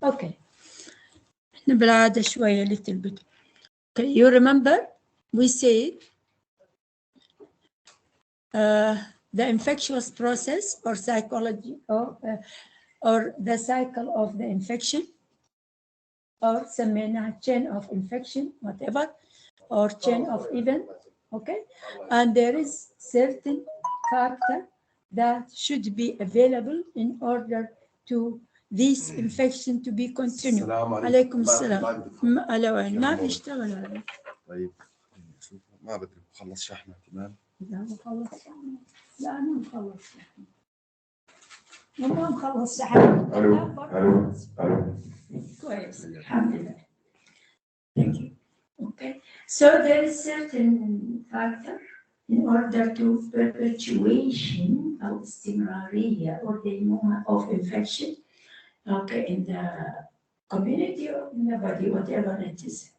Okay. بالعادة شوية little bit. Okay, you remember we said the infectious process or psychology or the cycle of the infection or سميناها chain of infection, whatever, or chain of event, okay? And there is certain factor that should be available in order to this infection to be continued. عليكم السلام. على وين؟ ما بيشتغل هذا. طيب شوف ما بدري بخلص شحنة تمام. لا مخلص شحنة. لا أنا مخلص شحنة. ما مخلص شحنة. ألو. كويس الحمد لله. Thank you. Okay. So there is certain factor in order to perpetuation of استمرارية or the moment of infection, okay, in the community or in the body, whatever it is.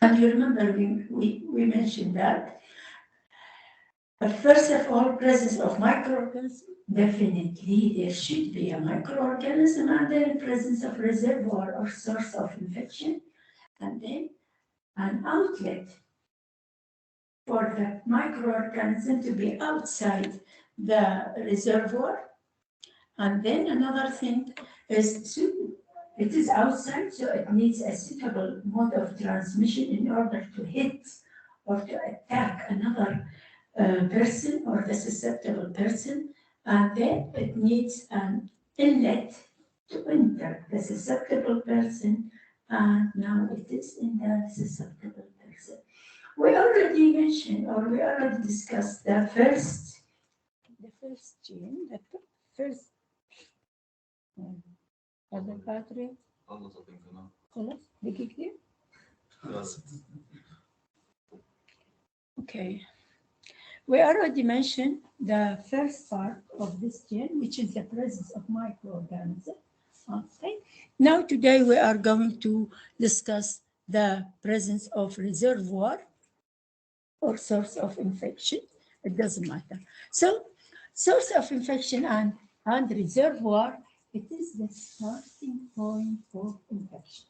And you remember we mentioned that. But first of all, presence of microorganisms, definitely there should be a microorganism, and then presence of reservoir or source of infection, and then an outlet for the microorganism to be outside the reservoir. And then another thing is it is outside, so it needs a suitable mode of transmission in order to hit or to attack another person or the susceptible person. And then it needs an inlet to enter the susceptible person, and now it is in the susceptible person. We already mentioned or we already discussed the first gene, the first هذا الباتري خلاص دقيقتين. Okay. We already mentioned the first part of this gene, which is the presence of microorganisms. Okay. Now today we are going to discuss the presence of reservoir or source of infection. It doesn't matter. So, source of infection and reservoir, it is the starting point for infection.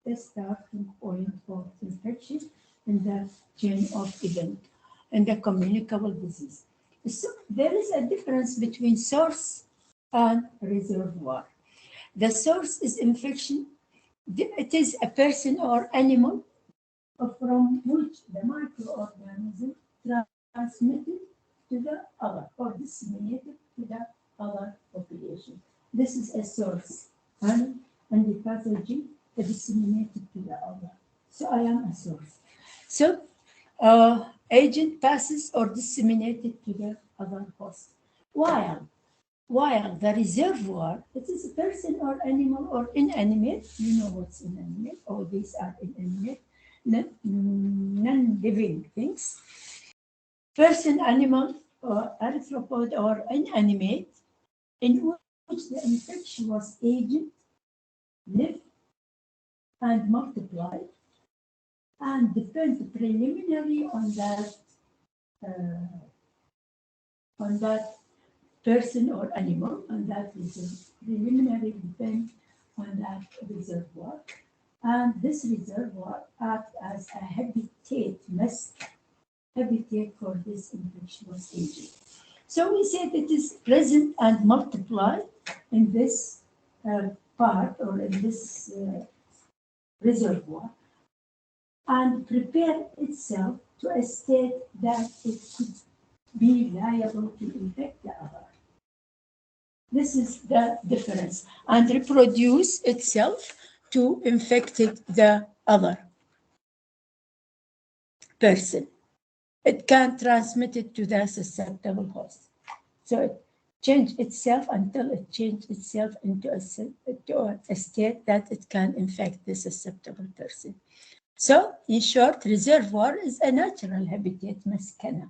The starting point for infection in the chain of event, in the communicable disease. So there is a difference between source and reservoir. The source is infection. It is a person or animal from which the microorganism transmitted to the other or disseminated to the other population. This is a source, and the pathogen is disseminated to the other. So I am a source. So agent passes or disseminated to the other host. While the reservoir, it is a person or animal or inanimate. You know what's inanimate? All these are inanimate, non-living things. Person, animal, or arthropod or inanimate, in which the infectious agent live and multiply and depend preliminary on that person or animal, and that is preliminary depend on that reservoir. And this reservoir acts as a habitat for this infectious agent. So we said it is present and multiply in this part or in this reservoir, and prepare itself to a state that it could be liable to infect the other. This is the difference, and reproduce itself to infect the other person. It can transmit it to the susceptible host. So it changes itself until it changes itself into a state that it can infect the susceptible person. So, in short, reservoir is a natural habitat maskana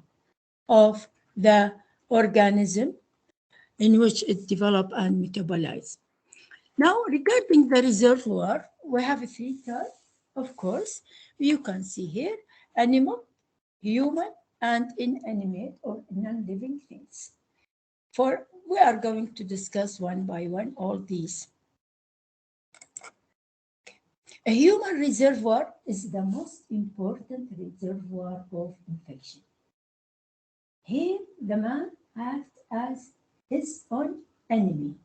of the organism in which it develops and metabolizes. Now, regarding the reservoir, we have 3 types, of course. You can see here, animal, human, and inanimate or non-living things. We are going to discuss one by one all these. A human reservoir is the most important reservoir of infection. Here, the man acts as his own enemy.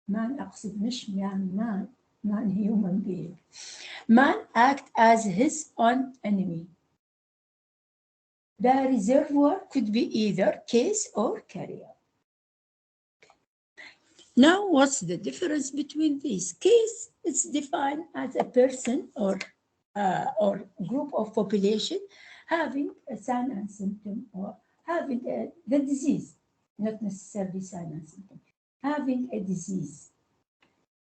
Man أقصد مش man human being. Man acts as his own enemy. The reservoir could be either case or carrier. Now, what's the difference between these? Case is defined as a person or group of population having a sign and symptom or having the disease, not necessarily sign and symptom, having a disease,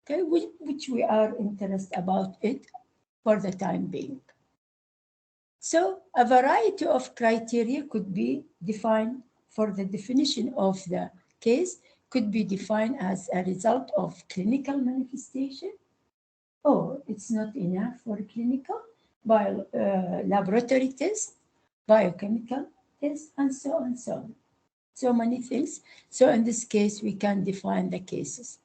okay, which we are interested about it for the time being. So a variety of criteria could be defined for the definition of the case, could be defined as a result of clinical manifestation, or it's not enough for clinical, by laboratory test, biochemical test, and so on and so on. So many things. So in this case, we can define the cases.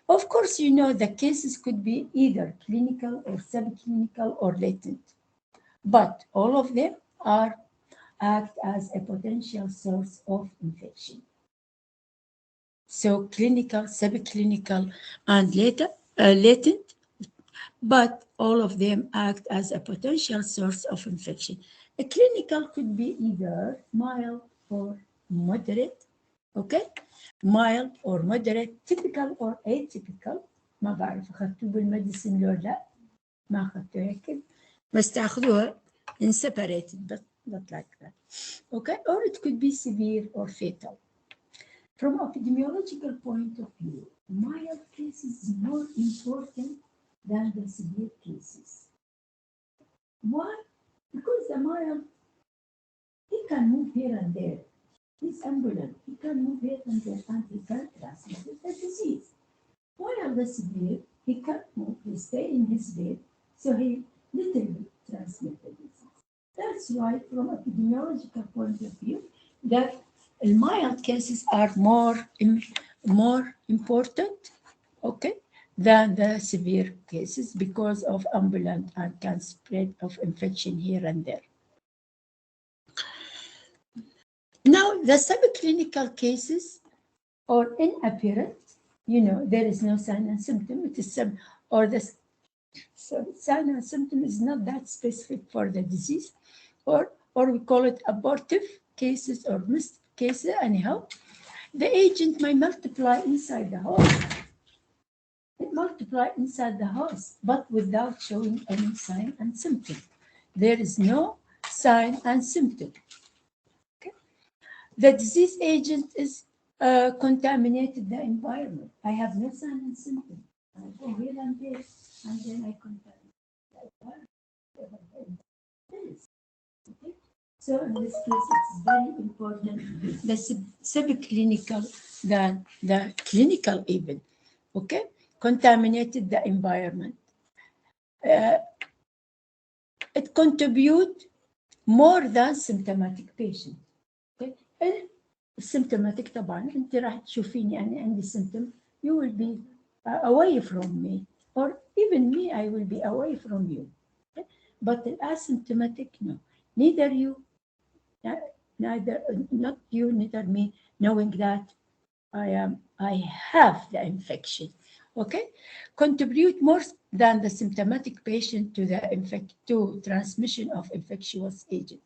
Of course, you know the cases could be either clinical or subclinical or latent, but all of them act as a potential source of infection. So clinical, subclinical, and latent, but all of them act as a potential source of infection. A clinical could be either mild or moderate, okay? Mild or moderate, typical or atypical. ما بعرف أخذتوه بالميديسين لو لا، ما أخذتوه هيك، بس تاخذوها in separated, but not like that, okay? Or it could be severe or fatal. From epidemiological point of view, mild cases is more important than the severe cases. Why? Because the mild, he can move here and there. He's ambulant. He can move here and there and he can transmit the disease. While the severe, he can't move. He stay in his bed, so he literally transmits the disease. That's why, from epidemiological point of view, that mild cases are more important, okay, than the severe cases because of ambulant and can spread of infection here and there. Now, the subclinical cases are inapparent. You know, there is no sign and symptom. It is sign and symptom is not that specific for the disease, or we call it abortive cases or missed cases. Anyhow, the agent may multiply inside the host. It multiplies inside the host, but without showing any sign and symptom. There is no sign and symptom. Okay? The disease agent is contaminated the environment. I have no sign and symptom. I go here and there, and then I contaminate the environment. Okay? So in this case, it's very important, the subclinical than the clinical even. Okay? Contaminated the environment. It contributes more than symptomatic patient. Okay? symptomatic طبعا انت راح تشوفيني انا عندي symptom, you will be away from me, or even me, I will be away from you. Okay? But the asymptomatic, no. Neither you, not you, neither me, knowing that I have the infection. Okay, contribute more than the symptomatic patient to transmission of infectious agent.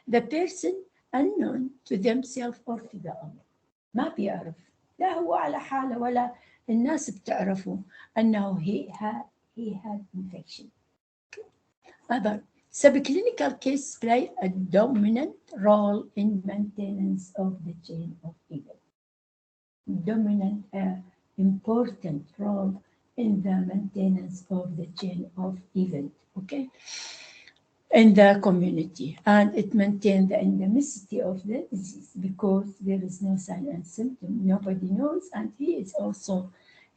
The person unknown to themselves or to the other. ما بيعرف، لا هو على حاله ولا الناس بتعرفه أنه he had infection. Other subclinical cases play a dominant role in maintenance of the chain of event. Dominant, important role in the maintenance of the chain of event, okay, in the community, and it maintains the endemicity of the disease because there is no sign and symptom. Nobody knows, and he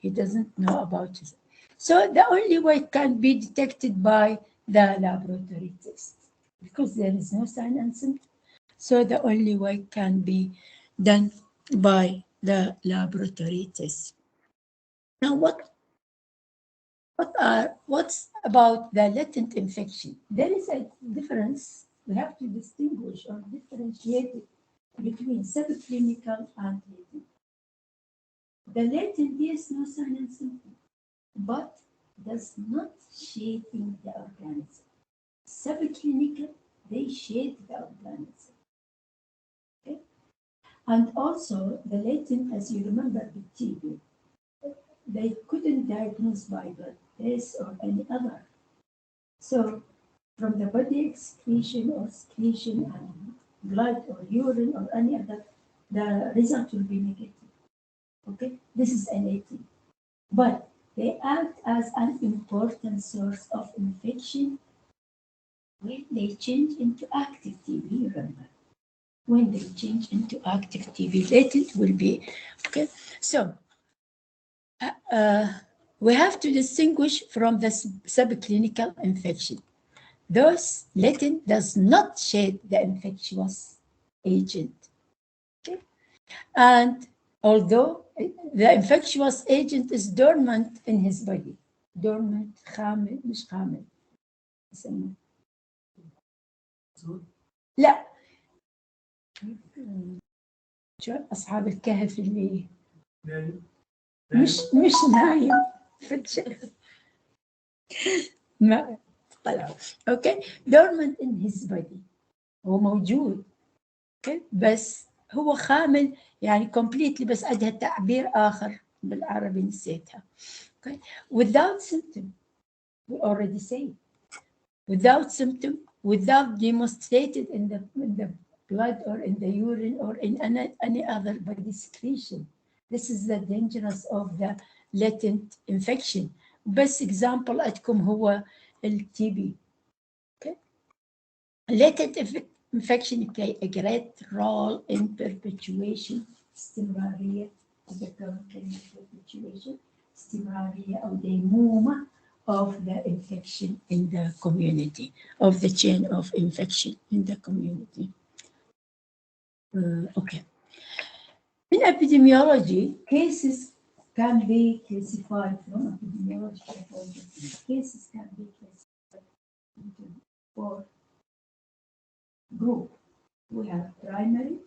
doesn't know about it. So the only way it can be detected by the laboratory test because there is no sign and symptom. So the only way can be done by the laboratory test. Now, what What's about the latent infection? There is a difference. We have to distinguish or differentiate between subclinical and latent. The latent is no sign and symptom, but does not shaping the organism. Subclinical, they shape the organism. Okay? And also the latent, as you remember, the TB, they couldn't diagnose by blood test or any other. So from the body excretion or secretion and blood or urine or any other, the result will be negative. Okay, this is a latent. But they act as an important source of infection when they change into active TB, remember. When they change into active TB, latent will be, okay? So, we have to distinguish from the subclinical infection. Thus, latent does not shed the infectious agent. Okay? And although the infectious agent is dormant in his body, dormant, خامل مش خامل يسموه. لا شو أصحاب الكهف اللي مش نايم في الشيء ما طلعوا اوكي dormant in his body هو موجود اوكي بس هو خامل يعني completely بس عندها تعبير آخر بالعربي نسيتها okay without symptom we already say without symptom without demonstrated in the blood or in the urine or in any other body secretion. This is the dangerous of the latent infection. Best example عندكم هو الTB. Okay? Latent infection play a great role in perpetuation, استمرارية تذكروا كلمة perpetuation استمرارية أو ديمومة of the infection in the community, of the chain of infection in the community. Okay. In epidemiology, cases can be classified from epidemiological point of view. Cases can be classified into four groups. We have primary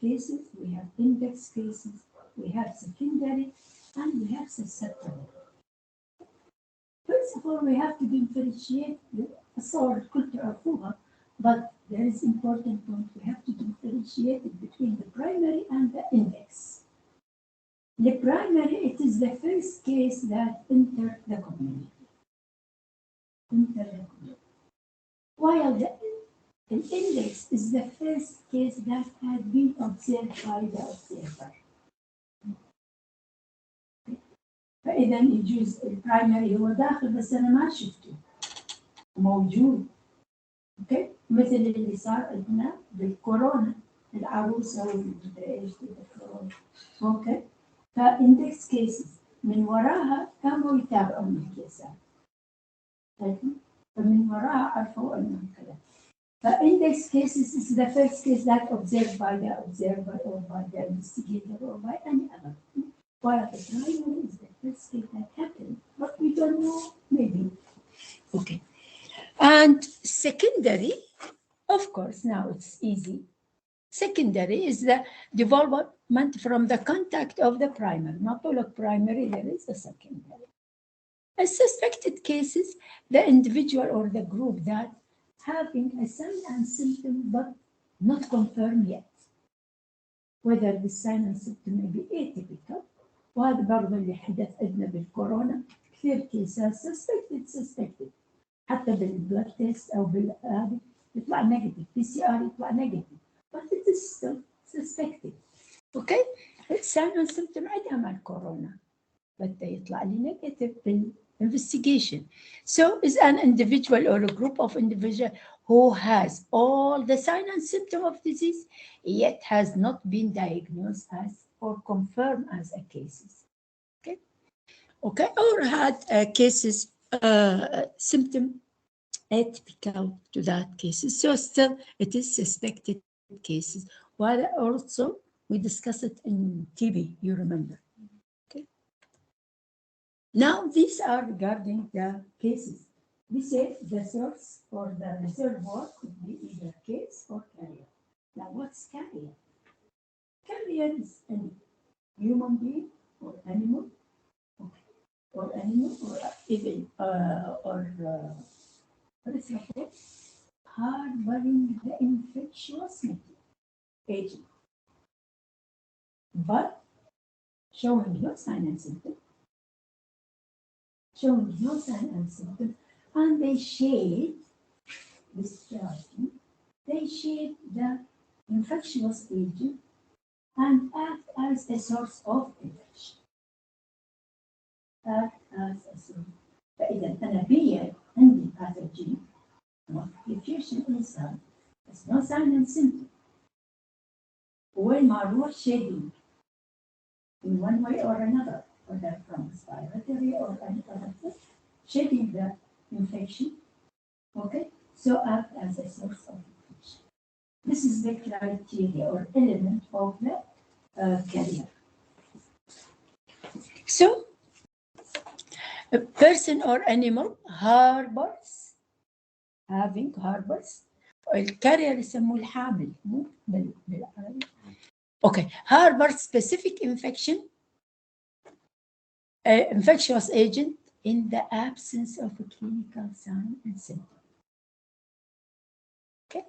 cases, we have index cases, we have secondary, and we have susceptible. First of all, we have to differentiate the الصور الكل تعرفوها, but there is important point. We have to differentiate it between the primary and the index. The primary, it is the first case that entered the community. While the index is the first case that had been observed by the observer. فإذا يجوز البرايمري هو داخل بس أنا ما شفته موجود. اوكي مثل اللي صار عندنا بالكورونا العروسه والمدري ايش بالكورونا. اوكي فاندكس كيسز من وراها كانوا يتابعون الكيسات. فمن وراها عرفوا انه كذا. فاندكس كيسز is the first case that observed by the observer or by the investigator or by any other. While the primary is the first case that happened, but we don't know maybe. Okay. And secondary, of course, now it's easy. Secondary is the development from the contact of the primary. Not all of primary, there is a secondary. As suspected cases, the individual or the group that having a sign and symptom but not confirmed yet. Whether the sign and symptom may be atypical. وهذا برضه اللي حدث عندنا بالكورونا كثير كيسات suspected. حتى بالبلاد تيست او بالهذا يطلع نيجاتيف PCR يطلع نيجاتيف but it is still suspected. اوكي sign and symptom عندها مع الكورونا بدأ يطلع لي نيجاتيف بالinvestigation. So is an individual or a group of individuals who has all the sign and symptom of disease yet has not been diagnosed as or confirmed as a cases. Okay, or had cases symptom atypical to that cases. So still it is suspected cases. While also we discussed it in TB, you remember. Okay. Now, these are regarding the cases. We say the source or the reservoir could be either case or carrier. Now, what's carrier? Carrier is any human being or animal, okay, or animal, or even what is it called? Harboring the infectious agent, but showing no sign and symptom, and they shade discharging, they shade the infectious agent and act as a source of infection. Act as a source. فإذا أنا بي عندي pathogen diffusion inside, there's no sign and symptom. وين ما أروح shading in one way or another, whether from respiratory or any other food, shading the infection, okay, so act as a source of infection. This is the criteria or element of the carrier. So, a person or animal harbors, الكارير يسموه الحامل مو بالعربي. Okay, harbor specific infectious agent in the absence of a clinical sign and symptom. Okay,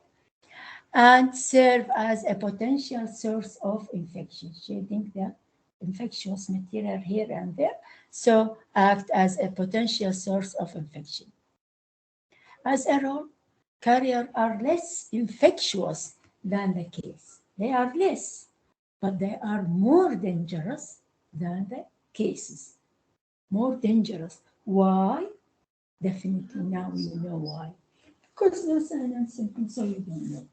and serve as a potential source of infection, shading the infectious material here and there, so act as a potential source of infection. As a rule, carriers are less infectious than the case. They are less, but they are more dangerous than the cases. More dangerous. Why? Definitely now you know why. Because no sign and symptom, so you don't know.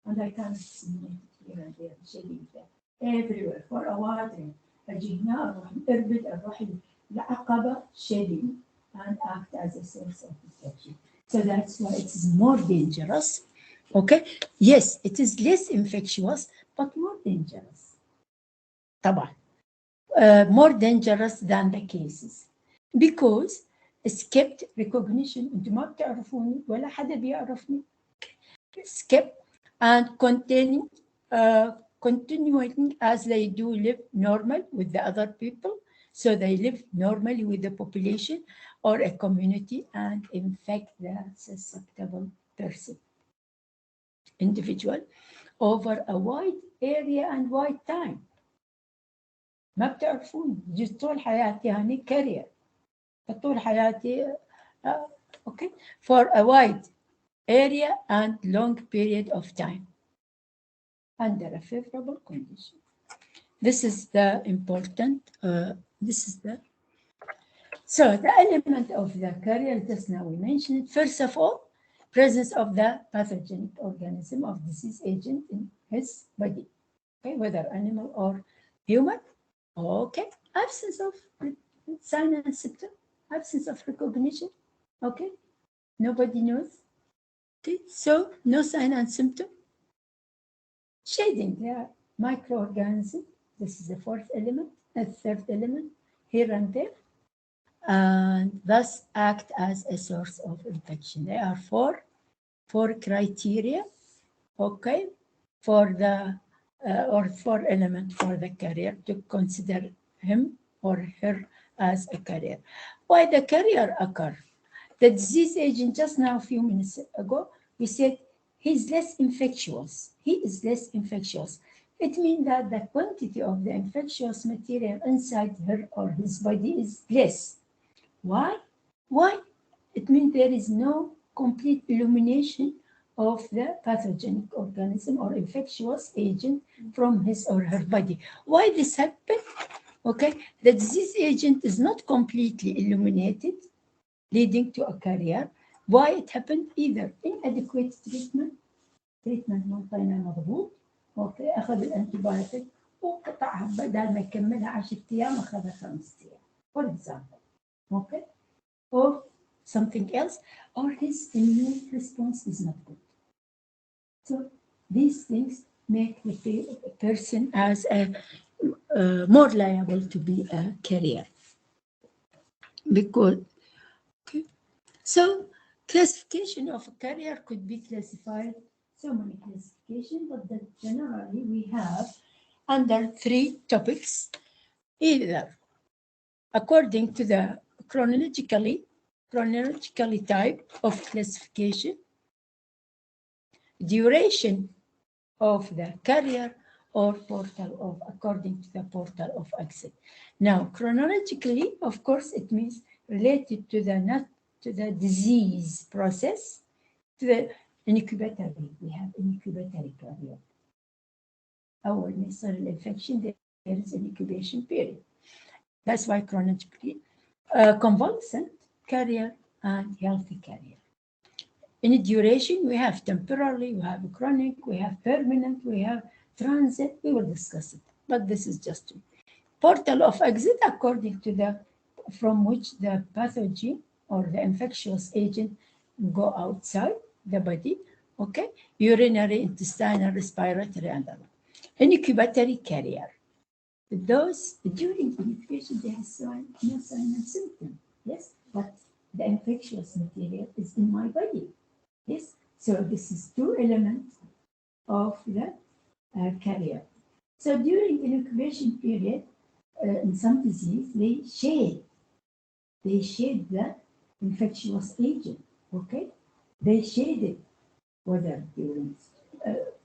And I can't see it here and there, shedding them everywhere for a while. الجهناء الروح الإربد الروح العقبة shedding and act as a source of infection. So that's why it's more dangerous. Okay? Yes, it is less infectious, but more dangerous. طبعا. More dangerous than the cases. Because escaped recognition. انتم ما بتعرفوني ولا حدا بيعرفني. Escape and continuing as they do live normal with the other people. So they live normally with the population or a community and infect the susceptible person, individual, over a wide area and wide time. ما بتعرفون جيت طول حياتي هاني كارير طول حياتي okay, for a wide area and long period of time under a favorable condition. This is the important, so the element of the carrier, just now we mentioned, first of all, presence of the pathogenic organism of disease agent in his body, okay, whether animal or human, okay, absence of sign and symptom, absence of recognition, okay, nobody knows, okay, so no sign and symptom, shading the microorganism, this is the fourth element, the third element, here and there, and thus act as a source of infection. There are four criteria, okay, for the or four elements for the carrier to consider him or her as a carrier. Why the carrier occur? The disease agent, just now a few minutes ago, we said he's less infectious. He is less infectious. It means that the quantity of the infectious material inside her or his body is less. Why? Why? It means there is no complete elimination of the pathogenic organism or infectious agent from his or her body. Why this happens? Okay, the disease agent is not completely eliminated, leading to a carrier. Why it happened? Either inadequate treatment ما انطينا مضبوط، اوكي، اخذ الانتيبيوتيك وقطعها بدل ما يكملها 10 ايام اخذها 5 ايام، for example, okay, or something else, or his immune response is not good. So these things make the person as a more liable to be a carrier. because, okay. So classification of a carrier could be classified, so many classifications, but that generally we have under 3 topics, either according to the chronologically type of classification, duration of the carrier, or portal of, according to the portal of exit. Now, chronologically, of course, it means related to the not to the disease process, to the incubatory. We have incubatory carrier. Our nasal infection, there is an incubation period. That's why chronologically, convalescent carrier and healthy carrier. In duration, we have temporary, we have chronic, we have permanent, we have transit. We will discuss it, but this is just portal of exit according to the from which the pathogen or the infectious agent go outside the body. Okay, urinary, intestinal, respiratory, and other. Incubatory carrier. Those during incubation there is no sign and symptom. Yes, but the infectious material is in my body. Yes, so this is 2 elements of the carrier. So during the incubation period, in some disease, they shade the infectious agent. Okay, they shade it, whether during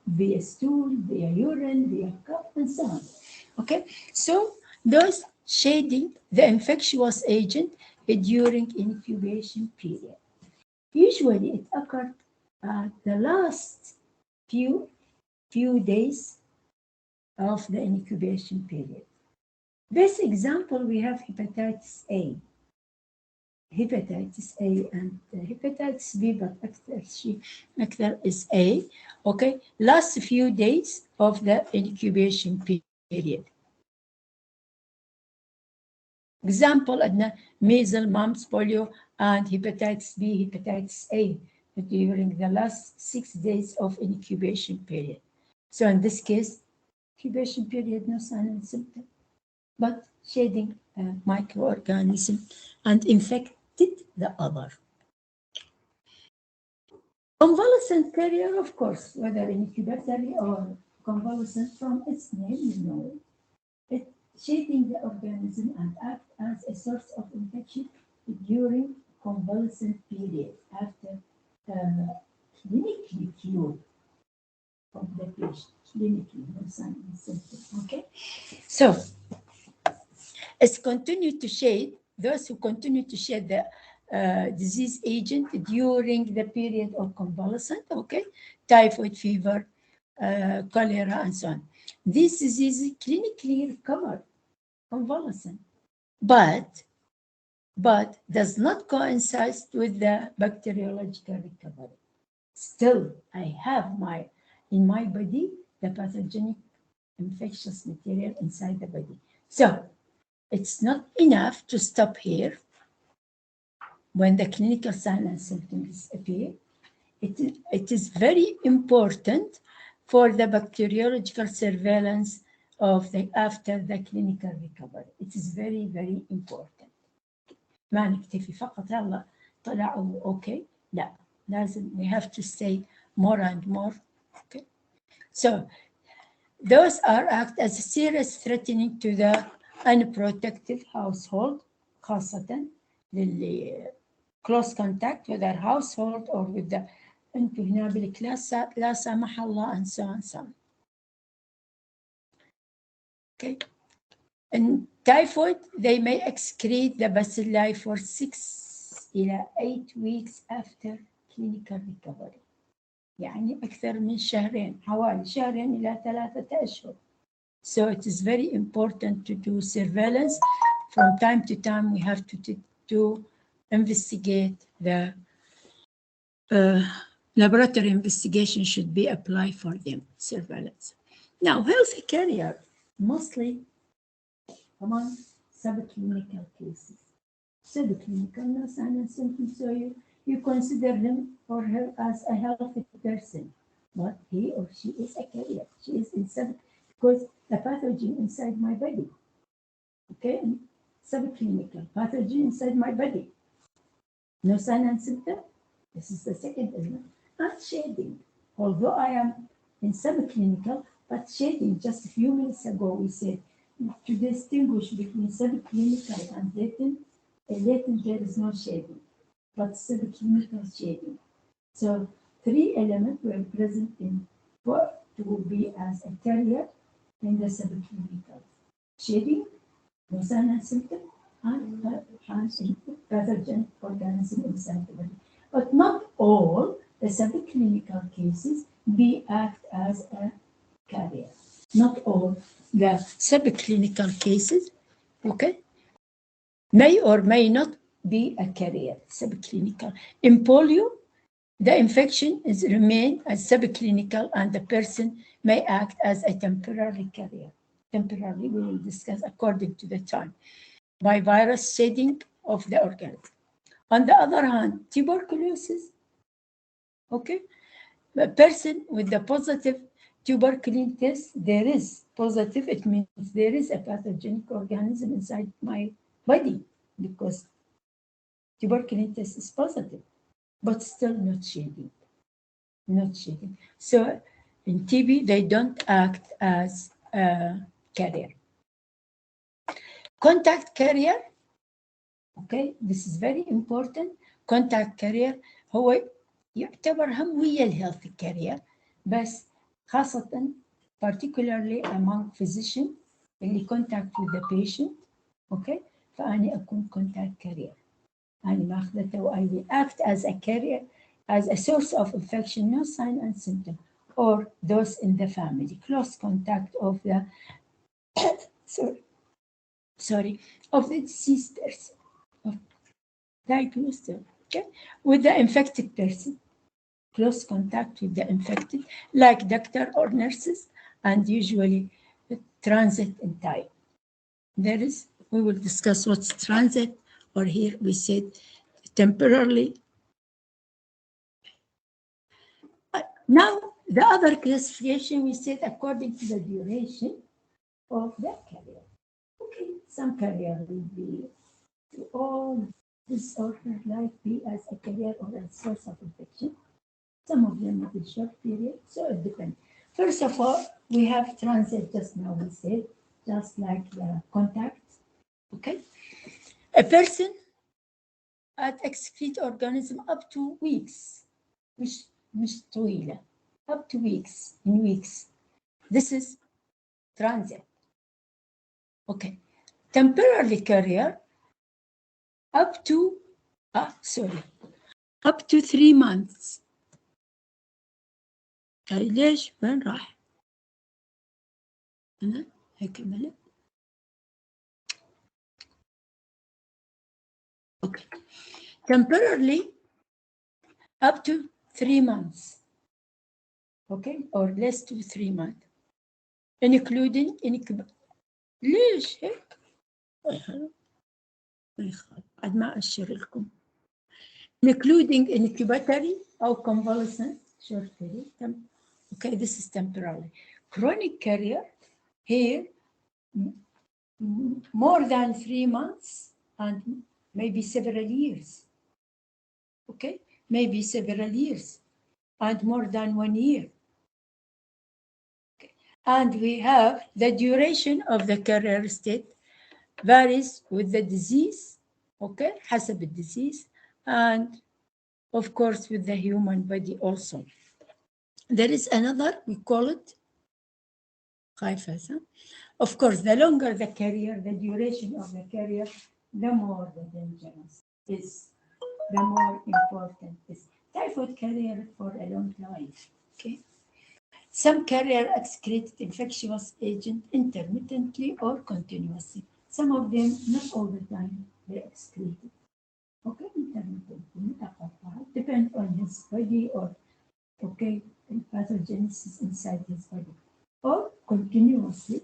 via stool, via urine, via cup, and so on. Okay, so those shading the infectious agent during incubation period. Usually it occurred at the last few days of the incubation period. This example, we have hepatitis A. Hepatitis A and hepatitis B, but actor is A. Okay, last few days of the incubation period. Example, measles, mumps, polio, and hepatitis B, hepatitis A during the last 6 days of incubation period. So in this case, incubation period, no sign and symptom, but shedding a microorganism and infected the other. Convalescent carrier, of course, whether incubatory or convalescent, from its name, you know it shedding the organism and act as a source of infection during convalescent period after clinically cured of the patient, clinically, no sign and symptom. Okay, so it's continue to shed, those who continue to shed the disease agent during the period of convalescent, okay, typhoid fever, cholera, and so on. This disease clinically recovered convalescent, but does not coincide with the bacteriological recovery. Still, I have in my body the pathogenic infectious material inside the body. So it's not enough to stop here when the clinical signs and symptoms appear. It is very important for the bacteriological surveillance of after the clinical recovery. It is very, very important. ما نكتفي فقط يلا طلعوا اوكي، لا لازم we have to say more and more. Okay, so those are act as a serious threatening to the unprotected household، خاصة للي close contact with their household or with the انتوا هنا بالكلاس لا سمح الله and so on so on. Okay. In typhoid, they may excrete the bacilli for 6 إلى 8 weeks after clinical recovery. يعني أكثر من شهرين، حوالي 2 إلى 3 أشهر. So it is very important to do surveillance. From time to time, we have to investigate the laboratory investigation should be applied for them, surveillance. Now, healthy carrier, mostly among subclinical cases. Subclinical, no sign and symptoms, so you consider him or her as a healthy person, but he or she is a carrier. She is inside because the pathogen inside my body. Okay, subclinical, pathogen inside my body. No sign and symptom. This is the second element. And shading. Although I am in subclinical, but shading, just a few minutes ago, we said to distinguish between subclinical and latent, latent there is no shading, but subclinical shading. So three elements were present in what to be as a carrier in the subclinical. Shading, no sign and symptom, and pathogen organism inside the body. But not all the subclinical cases may act as a carrier. Not all the subclinical cases, okay, may or may not be a carrier, subclinical. In polio, the infection is remain as subclinical and the person may act as a temporary carrier. Temporarily, we will discuss according to the time, by virus shedding of the organism. On the other hand, tuberculosis, okay, a person with the positive tuberculin test, there is positive, it means there is a pathogenic organism inside my body because tuberculin test is positive, but still not shading. Not shading. So in TB, they don't act as a carrier. Contact carrier, okay, this is very important. Contact carrier هو يعتبر هم ويا الهيلث carrier بس خاصة particularly among physician اللي contact with the patient, okay, فأنا أكون contact carrier. أنا ماخذته و I will act as a carrier, as a source of infection, no sign and symptom, or those in the family, close contact of the of the deceased person, of diagnosed, okay, with the infected person, close contact with the infected, like doctor or nurses, and usually transit in time. There is, we will discuss what's transit, or here we said temporarily. Now, the other classification we said according to the duration of the carrier. Okay, some carrier will be to all disorder like be as a carrier or a source of infection. Some of them will be short period, so it depends. First of all, we have transit, just now we said, just like the contact, okay? A person at excrete organism up to weeks, مش طويلة, up to weeks, in weeks. This is transit. Okay. Temporary carrier up to, up to 3 months. ليش؟ وين راح؟ أنا هيك ملأ. Okay. Temporarily up to 3 months. Okay, or less to 3 months. Including ليش هيك؟ بعد ما أشر لكم. Including incubatory or convalescent short period. Okay, this is temporary. Chronic carrier, here, more than 3 months and maybe several years. Okay, maybe several years and more than 1 year. Okay. And we have the duration of the carrier state varies with the disease, okay, حسب الdisease, and of course with the human body also. There is another, we call it خايفة. Of course, the longer the carrier, the duration of the carrier, the more the dangerous is, the more important is. Typhoid carrier for a long life, okay? Some carrier excreted infectious agent intermittently or continuously. Some of them, not all the time, they excreted. Okay, intermittently, depend on his body or, okay, pathogenesis inside his body. Or continuously,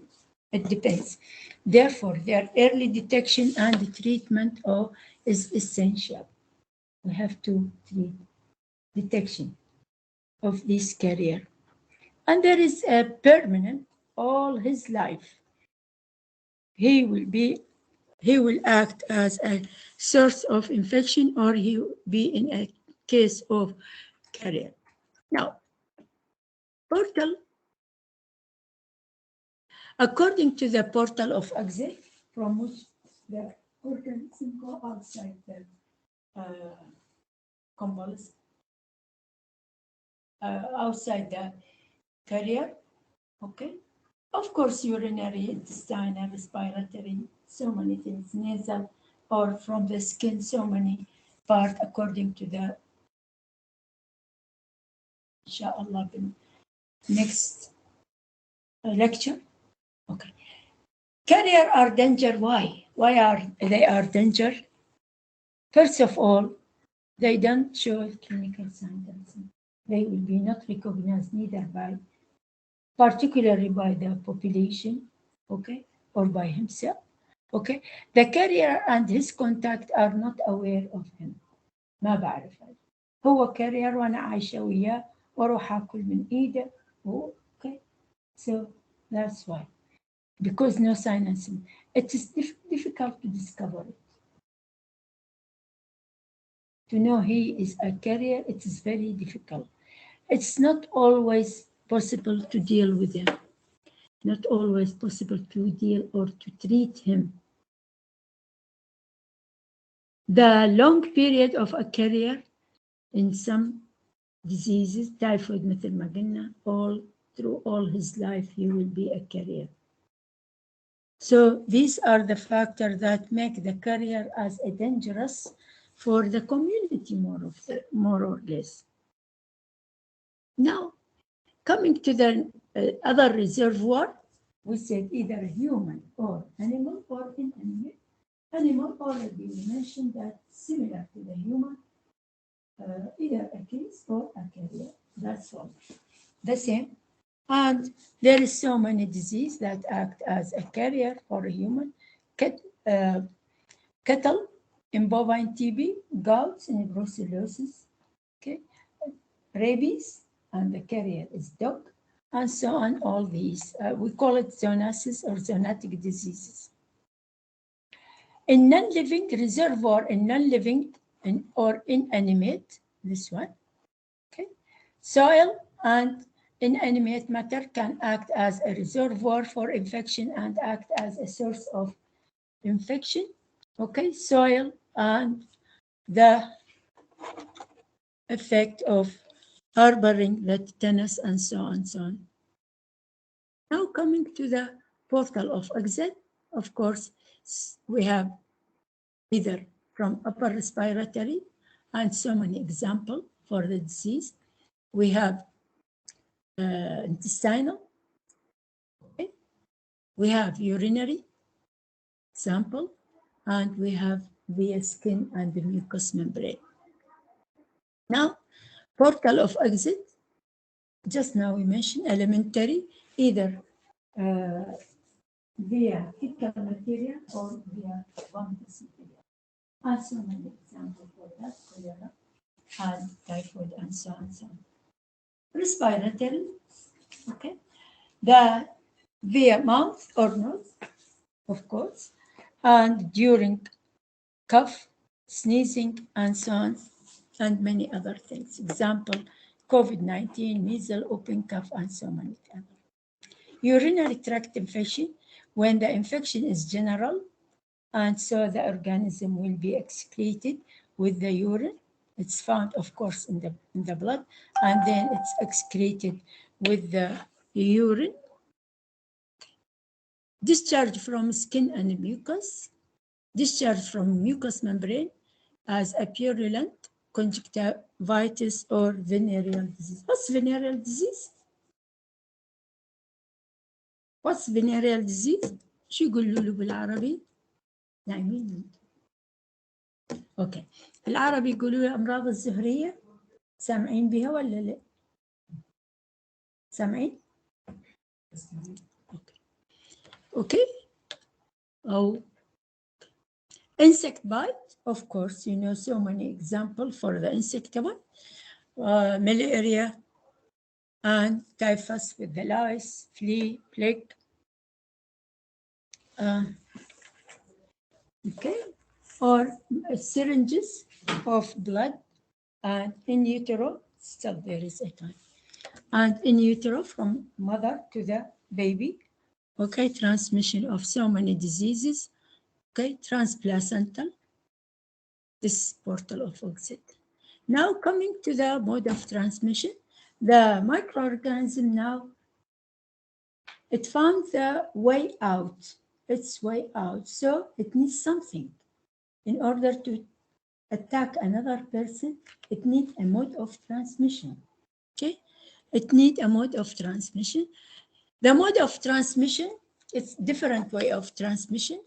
it depends. Therefore, their early detection and treatment is essential. We have to treat detection of this carrier. And there is a permanent all his life. He will be he will act as a source of infection or he will be in a case of carrier. Now, portal, according to the portal of exit, from which the organism go outside the convalescent, outside the carrier, okay? Of course, urinary, intestinal, respiratory, so many things, nasal, or from the skin, so many parts according to the, inshallah, next lecture. Okay. Carrier are danger. Why? Why are they are danger? First of all, they don't show clinical signs. They will be not recognized neither by, particularly by the population, okay, or by himself. Okay, the carrier and his contact are not aware of him. ما بعرفه. هو carrier وأنا عايشة وياه وأروح آكل من إيده. Okay, so that's why. Because no sign and symptom. It is difficult to discover it. To know he is a carrier, it is very difficult. It's not always possible to deal with him. Not always possible to deal or to treat him. The long period of a carrier in some diseases, typhoid مثل ما قلنا, through all his life he will be a carrier. So these are the factors that make the carrier as a dangerous for the community more or less. Now, coming to the other reservoir, we said either human or animal or inanimate. Animal already we mentioned that similar to the human, either a case or a carrier. That's all. The same. And there is so many diseases that act as a carrier for a human. Cattle in bovine TB, goats in brucellosis, okay, rabies, and the carrier is dog, and so on. All these we call it zoonosis or zoonotic diseases. In non-living reservoir, in non-living or inanimate, this one, okay, soil and inanimate matter can act as a reservoir for infection and act as a source of infection. Okay, soil and the effect of harboring the tetanus and so on and so on. Now coming to the portal of exit, of course, we have either from upper respiratory and so many examples for the disease. We have intestinal, okay? We have urinary sample, and we have via skin and the mucous membrane. Now, portal of exit, just now we mentioned elementary, either via fecal material or via vomitous material. And so many examples for that, cholera and typhoid and so on and so on. Respiratory, okay, the via mouth or nose, of course, and during cough, sneezing, and so on, and many other things. Example, COVID-19, measles, open cough, and so many others. Urinary tract infection, when the infection is general, and so the organism will be excreted with the urine. It's found, of course, in the blood, and then it's excreted with the urine. Discharge from skin and mucus. Discharge from mucous membrane as a purulent conjunctivitis or venereal disease. What's venereal disease? What's venereal disease؟ شو يقولوا له بالعربي؟ نايمين. اوكي. بالعربي يقولوا له الامراض الزهريه. سامعين بها ولا لا؟ سامعين؟ اوكي. اوكي. او insect bite, of course, you know so many examples for the insect bite. Malaria and typhus with the lice, flea, plague. okay, or syringes of blood, and in utero, still there is a time, and in utero from mother to the baby, okay, transmission of so many diseases, okay, transplacental, this portal of exit. Now coming to the mode of transmission, the microorganism now, it found the way out, its way out. So it needs something in order to attack another person. It needs a mode of transmission. Okay, it needs a mode of transmission. The mode of transmission is different way of transmission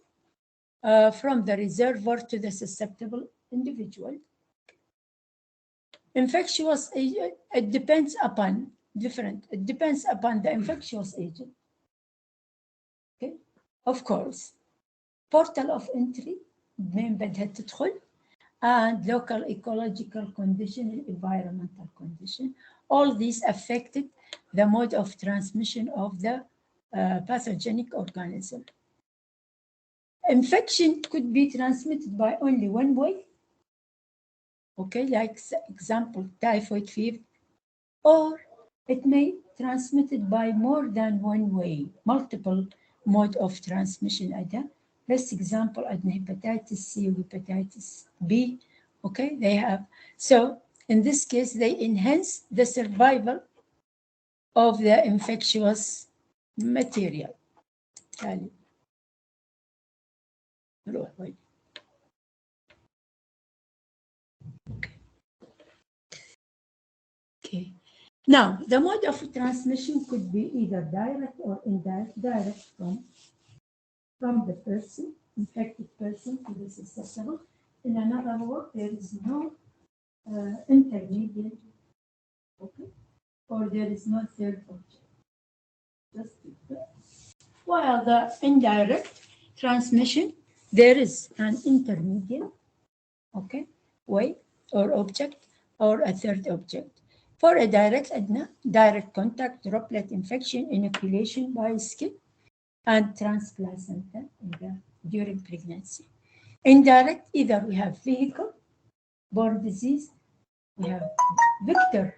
from the reservoir to the susceptible individual. Infectious agent, it depends upon different. It depends upon the infectious agent. Okay, of course. Portal of entry من بدها تدخل, and local ecological condition and environmental condition. All these affected the mode of transmission of the pathogenic organism. Infection could be transmitted by only one way, okay, like example, typhoid fever, or it may transmitted by more than one way, multiple mode of transmission. Let's example, hepatitis C, hepatitis B, okay, they have. So in this case, they enhance the survival of the infectious material. Okay. Now, the mode of transmission could be either direct or indirect. Direct from the person, infected person, to the susceptible. In another word, there is no intermediate, okay, or there is no third object. Just while the indirect transmission, there is an intermediate, okay, way or object or a third object. For a direct ADNA, direct contact, droplet infection, inoculation by skin, and transplacental during pregnancy. Indirect, either we have vehicle borne disease, we have vector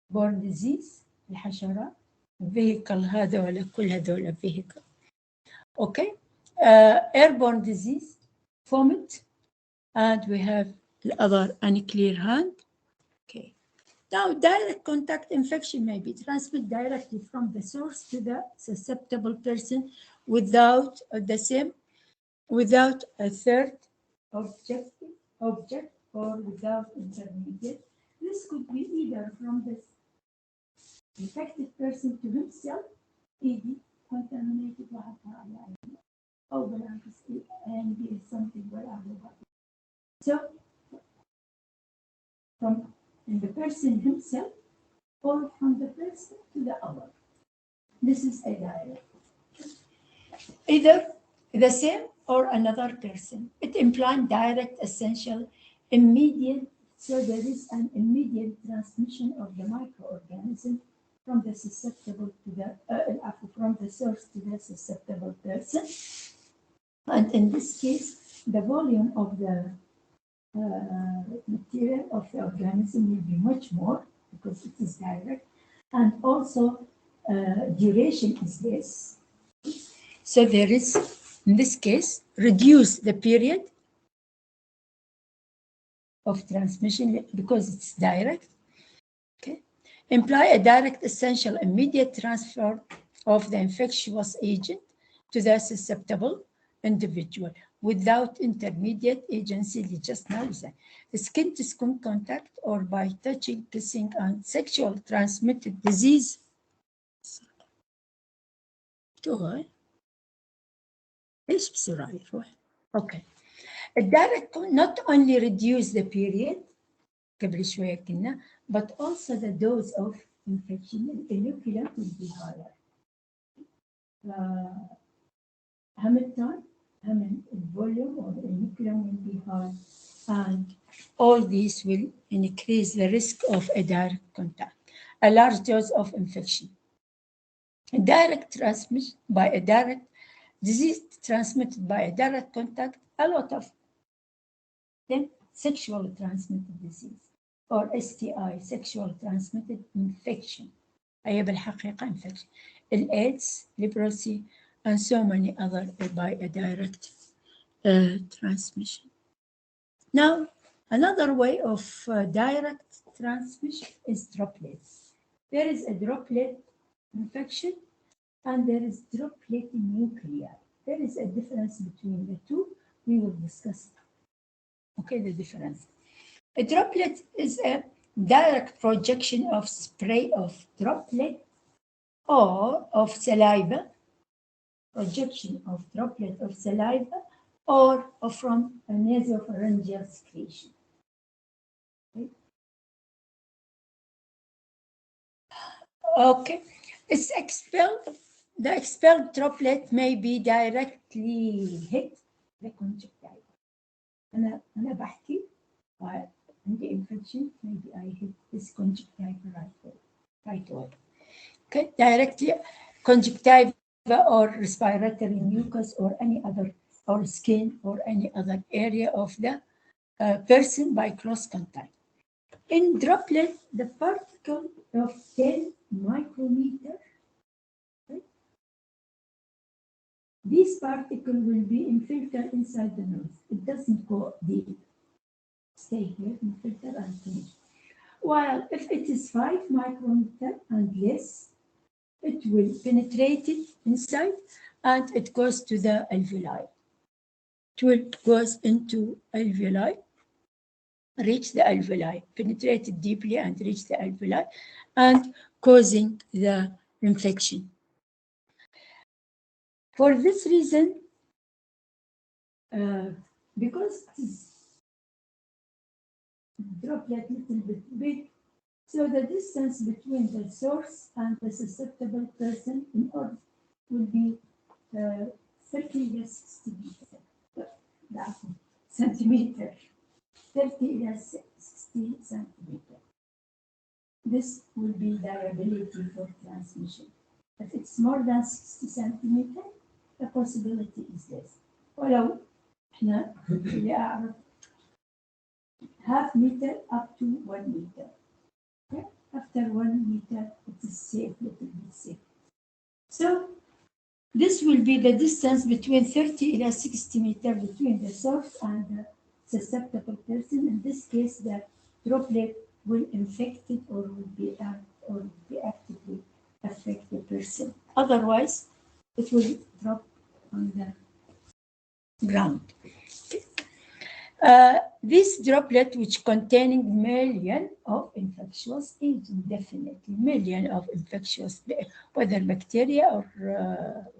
borne disease, الحشرات, vehicle هذول كل هذول vehicle. Okay, airborne disease, vomit, and we have the other unclear hand. Okay. Now, direct contact infection may be transmitted directly from the source to the susceptible person without without a third object or without intermediate. This could be either from the infected person to himself, e.g., contaminated or and something whatever. So, from the person himself or from the person to the other. This is a direct. Either the same or another person. It implies direct, essential, immediate. So there is an immediate transmission of the microorganism from the susceptible to the from the source to the susceptible person. And in this case, the volume of the material of the organism will be much more because it is direct, and also duration is less. So there is, in this case, reduce the period of transmission because it's direct. Okay, imply a direct, essential, immediate transfer of the infectious agent to the susceptible individual without intermediate agency. Just now, skin-to-skin contact or by touching, kissing, and sexual transmitted disease. ايش بسرعة يروح؟ اوكي. الدايركت not only reduce the period قبل شوية كنا, but also the dose of infection. Inoculation will be higher. How many times? How many volume of inoculation will be high, and all these will increase the risk of a direct contact. A large dose of infection. Direct transmission by a direct disease transmitted by a direct contact, a lot of them sexually transmitted disease or STI, sexual transmitted infection. أي بالحقيقة infection. AIDS, leprosy, and so many other by a direct transmission. Now, another way of direct transmission is droplets. There is a droplet infection and there is droplet nuclei. There is a difference between the two. We will discuss, okay, the difference. A droplet is a direct projection of spray of droplet or of saliva, projection of droplet of saliva or from a nasopharyngeal secretion. Okay, it's expelled. The expelled droplet may be directly hit the conjunctiva. أنا بحكي عندي infection, maybe I hit this conjunctiva right away. Okay, directly conjunctiva or respiratory mucus or any other, or skin or any other area of the person by close contact. In droplet, the particle of 10 micrometer, okay, this particle will be infiltrated inside the nose. It doesn't go deep. Stay here, infiltrate and finish. While if it is 5 micrometer and less, it will penetrate it inside and it goes to the alveoli. It goes into alveoli, reach the alveoli, penetrate it deeply and reach the alveoli and causing the infection. For this reason, because it is droplet little bit big, so the distance between the source and the susceptible person in order will be 30 to 60 centimeter. 30 to 60 centimeter. This will be the ability for transmission. If it's more than 60 centimeter, the possibility is less. ولو احنا اللي أعرف half meter up to 1 meter. Okay? After 1 meter, it is safe, little bit safe. So this will be the distance between 30 to 60 meter between the source and the susceptible person. In this case, the droplet will infect it or will be actively affect the person. Otherwise, it will drop on the ground. This droplet, which containing million of infectious agents, definitely million of infectious, whether bacteria or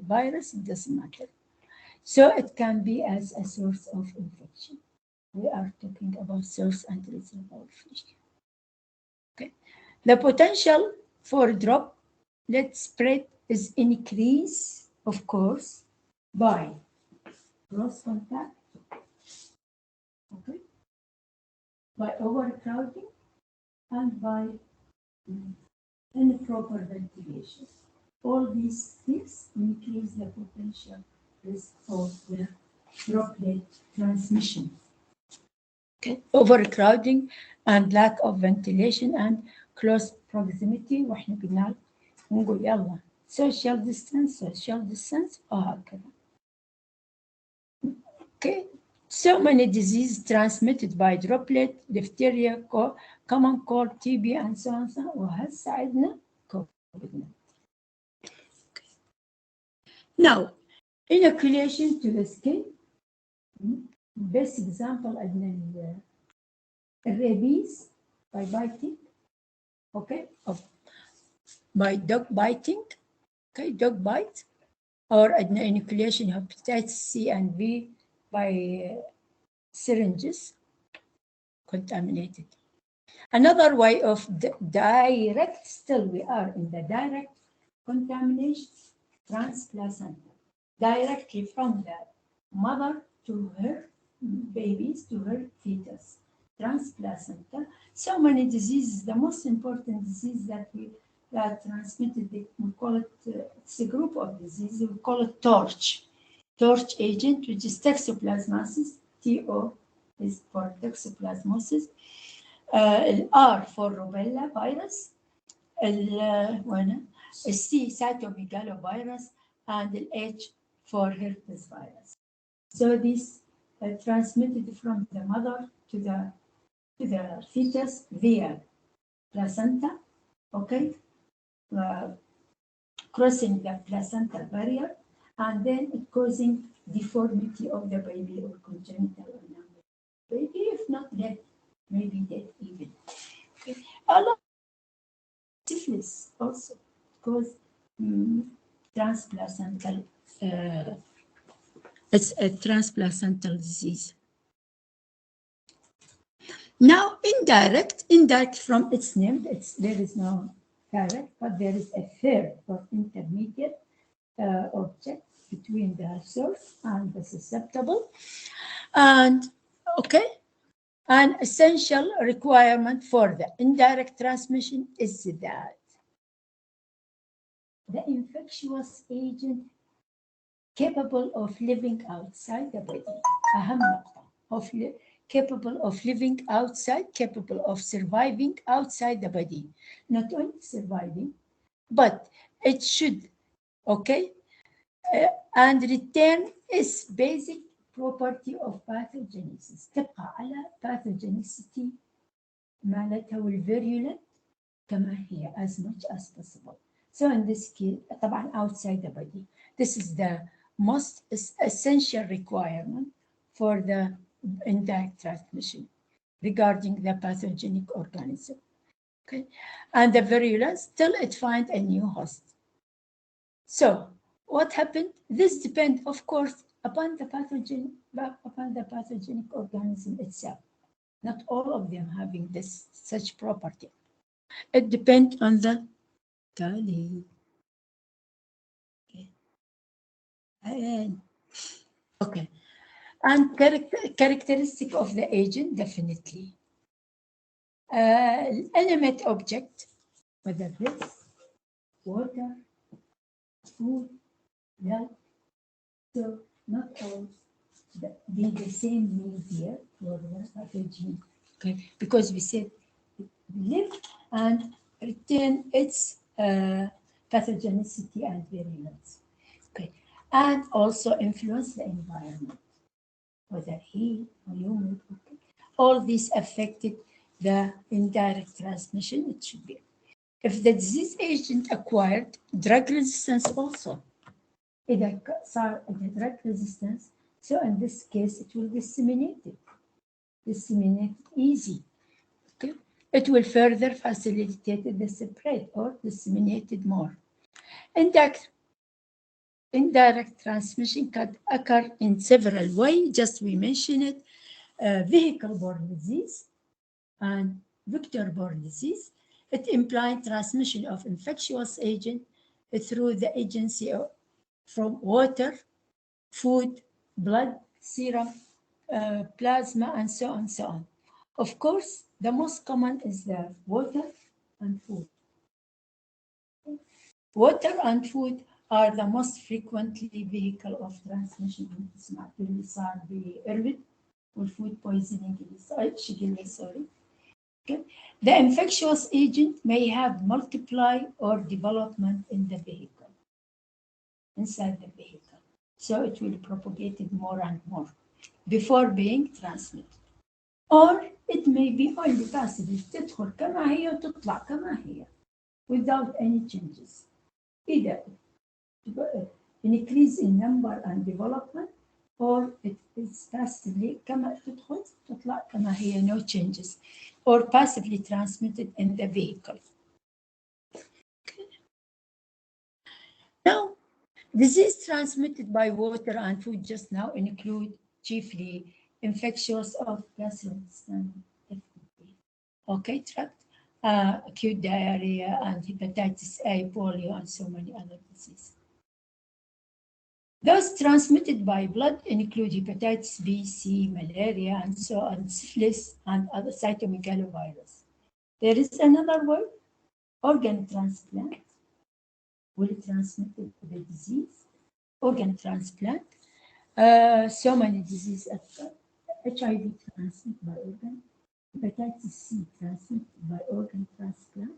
virus, it doesn't matter. So it can be as a source of infection. We are talking about source and reservoir fish. Okay. The potential for droplet spread is increased, of course, by cross contact, okay, by overcrowding, and by improper ventilation. All these things increase the potential risk of the droplet transmission. Okay. Overcrowding and lack of ventilation and close proximity. واحنا قلنا نقول يلا social distance وهكذا. Okay. So many diseases transmitted by droplet, diphtheria, common cold, TB, and so on. وهسه عندنا COVID-19. Now, inoculation to the skin. Best example عندنا herpes by biting, okay, by dog biting, okay, dog bite, or inoculation hepatitis C and B by syringes contaminated. Another way of direct, still we are in the direct contamination, transplacental, directly from the mother to her babies, to her fetus, transplacental. So many diseases, the most important disease that we transmitted, we call it, it's a group of diseases, we call it torch. torch agent, which is toxoplasmosis. TO is for toxoplasmosis. R for rubella virus. C cytomegalovirus, and H for herpes virus. So this transmitted from the mother to the fetus via placenta, okay, crossing the placental barrier, and then it causing deformity of the baby or congenital or baby, if not death, maybe death even. Okay. A lot of syphilis also cause transplacental. It's a transplacental disease. Now, indirect from its name, there is no direct, but there is a third or intermediate object between the source and the susceptible. And, okay, an essential requirement for the indirect transmission is that the infectious agent capable of living outside the body, capable of living outside, capable of surviving outside the body. Not only surviving, but it should, okay, and retain its basic property of pathogenesis. تبقى على pathogenicity مالتها والvirulent كما هي as much as possible. So in this case, طبعا outside the body. This is the most essential requirement for the indirect transmission regarding the pathogenic organism. Okay, and the virulence till it finds a new host. So what happened? This depends, of course, upon the pathogenic organism itself. Not all of them having such property. It depends on the tally. Okay. And characteristic of the agent, definitely. Animate object, whether this, water, food, blood. So not all be the same meal here for the pathogen. Okay, because we said live and retain its pathogenicity and virulence. Okay, and also influence the environment, whether heat or humid. Okay. All these affected the indirect transmission. It should be. If the disease agent acquired drug resistance also, إذا صار drug resistance, so in this case it will disseminate easy. Okay, it will further facilitate the spread or disseminate it more. Indirect transmission can occur in several ways. Just we mentioned it: vehicle-borne disease and vector-borne disease. It implies transmission of infectious agent through the agency from water, food, blood, serum, plasma, and so on, so on. Of course, the most common is the water and food. Water and food are the most frequently vehicle of transmission. اللي صار بإربد والfood poisoning sorry. Okay. The infectious agent may have multiply or development in the vehicle, inside the vehicle. So it will propagate it more and more before being transmitted. Or it may be only passively تدخل كما هي وتطلع كما هي without any changes. Either increase in number and development, or it is passively كما تدخل تطلع كما هي, no changes, or passively transmitted in the vehicle. Okay. Now, disease transmitted by water and food just now include chiefly infectious of gastrointestinal, okay, tract, acute diarrhea and hepatitis A, polio, and so many other diseases. Those transmitted by blood include hepatitis B, C, malaria, and so on, syphilis, and other cytomegalovirus. There is another word, organ transplant, will transmit the disease, organ transplant, So many diseases. HIV transmitted by organ, hepatitis C transmitted by organ transplant,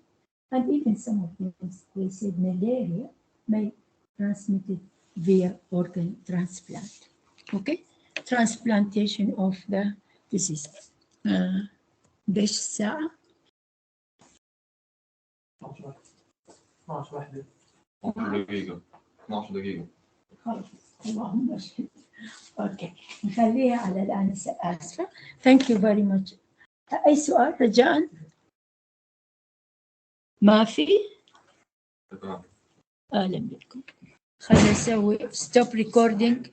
and even some of them, we said malaria may transmitted via organ transplant. Okay, transplantation of the disease. باش الساعة 12 دقيقة 12 دقيقة خلاص اللهم اشهد. اوكي نخليها على الآن. آسفة. Thank you very much. أي سؤال رجاء؟ ما في؟ تمام. أهلا بكم. خلينا نسوي stop recording.